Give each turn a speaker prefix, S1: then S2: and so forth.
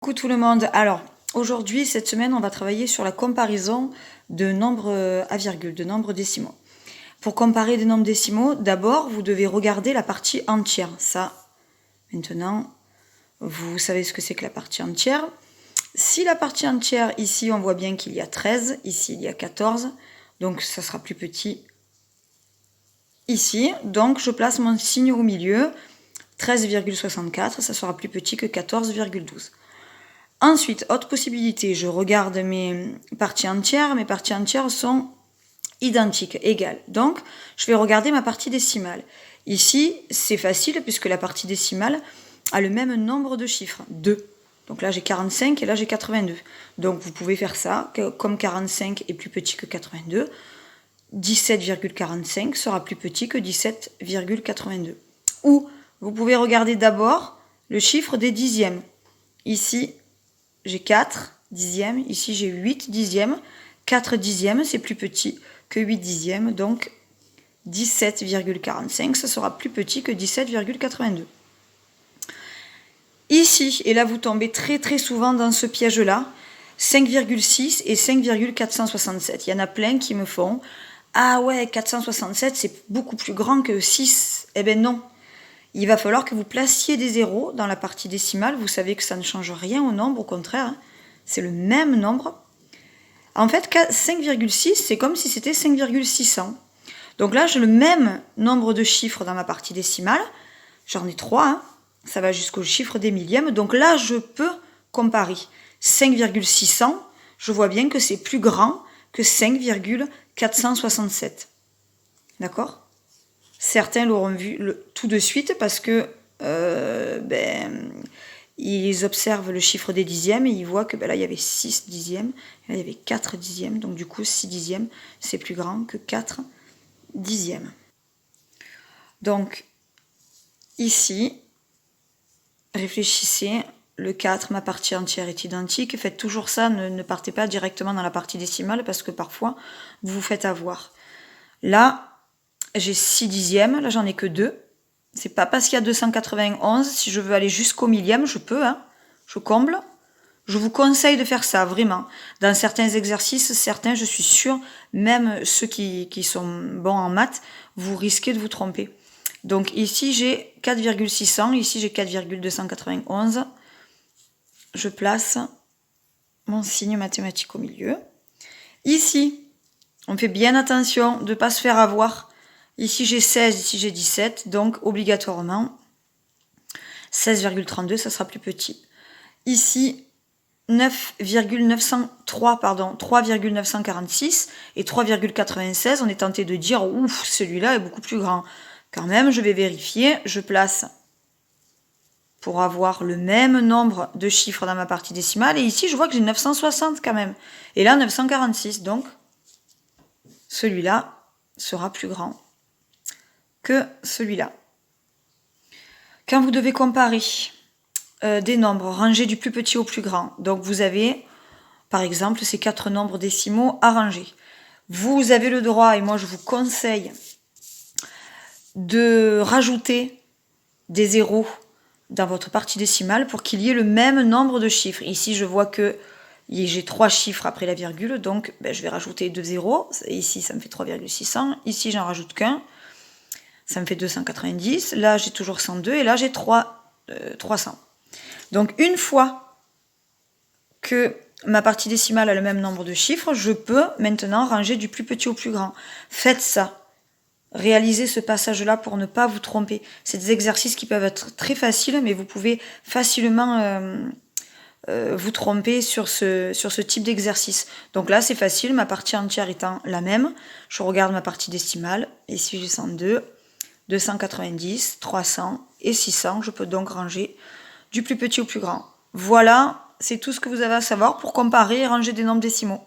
S1: Coucou tout le monde. Alors, aujourd'hui, cette semaine, on va travailler sur la comparaison de nombres à virgule, de nombres décimaux. Pour comparer des nombres décimaux, d'abord, vous devez regarder la partie entière. Ça, maintenant, vous savez ce que c'est que la partie entière. Si la partie entière, ici, on voit bien qu'il y a 13, ici, il y a 14, donc ça sera plus petit ici. Donc, je place mon signe au milieu, 13,64, ça sera plus petit que 14,12. Ensuite, autre possibilité, je regarde mes parties entières sont identiques, égales. Donc, je vais regarder ma partie décimale. Ici, c'est facile puisque la partie décimale a le même nombre de chiffres, 2. Donc là, j'ai 45 et là, j'ai 82. Donc, vous pouvez faire ça, comme 45 est plus petit que 82, 17,45 sera plus petit que 17,82. Ou, vous pouvez regarder d'abord le chiffre des dixièmes. Ici, j'ai 4 dixièmes, ici j'ai 8 dixièmes. 4 dixièmes, c'est plus petit que 8 dixièmes, donc 17,45, ça sera plus petit que 17,82. Ici, et là vous tombez très souvent dans ce piège-là, 5,6 et 5,467. Il y en a plein qui me font « Ah ouais, 467, c'est beaucoup plus grand que 6. » Eh bien non. Il va falloir que vous placiez des zéros dans la partie décimale. Vous savez que ça ne change rien au nombre, au contraire. C'est le même nombre. En fait, 5,6, c'est comme si c'était 5,600. Donc là, j'ai le même nombre de chiffres dans ma partie décimale. J'en ai 3. Hein. Ça va jusqu'au chiffre des millièmes. Donc là, je peux comparer. 5,600, je vois bien que c'est plus grand que 5,467. D'accord ? Certains l'auront vu tout de suite parce que ils observent le chiffre des dixièmes et ils voient que là il y avait 6 dixièmes, là il y avait 4 dixièmes, donc du coup 6 dixièmes c'est plus grand que 4 dixièmes. Donc ici, réfléchissez, le 4, ma partie entière est identique, faites toujours ça, ne partez pas directement dans la partie décimale parce que parfois vous vous faites avoir. Là, j'ai 6 dixièmes, là j'en ai que 2. C'est pas parce qu'il y a 291, si je veux aller jusqu'au millième, je peux, hein. Je comble. Je vous conseille de faire ça, vraiment. Dans certains exercices, certains, je suis sûre, même ceux qui sont bons en maths, vous risquez de vous tromper. Donc ici j'ai 4,600, ici j'ai 4,291. Je place mon signe mathématique au milieu. Ici, on fait bien attention de ne pas se faire avoir. Ici j'ai 16, ici j'ai 17, donc obligatoirement 16,32, ça sera plus petit. Ici 3,946 et 3,96, on est tenté de dire ouf, celui-là est beaucoup plus grand. Quand même, je vais vérifier, je place pour avoir le même nombre de chiffres dans ma partie décimale, et ici je vois que j'ai 960 quand même, et là 946, donc celui-là sera plus grand que celui-là. Quand vous devez comparer des nombres rangés du plus petit au plus grand, donc vous avez par exemple ces 4 nombres décimaux à ranger. Vous avez le droit, et moi je vous conseille, de rajouter des zéros dans votre partie décimale pour qu'il y ait le même nombre de chiffres. Ici je vois que j'ai 3 chiffres après la virgule, donc je vais rajouter 2 zéros. Ici ça me fait 3,600, ici j'en rajoute qu'un. Ça me fait 290, là j'ai toujours 102 et là j'ai 300. Donc une fois que ma partie décimale a le même nombre de chiffres, je peux maintenant ranger du plus petit au plus grand. Faites ça. Réalisez ce passage-là pour ne pas vous tromper. C'est des exercices qui peuvent être très faciles, mais vous pouvez facilement vous tromper sur ce type d'exercice. Donc là c'est facile, ma partie entière étant la même. Je regarde ma partie décimale, ici j'ai 102. 290, 300 et 600. Je peux donc ranger du plus petit au plus grand. Voilà, c'est tout ce que vous avez à savoir pour comparer et ranger des nombres décimaux.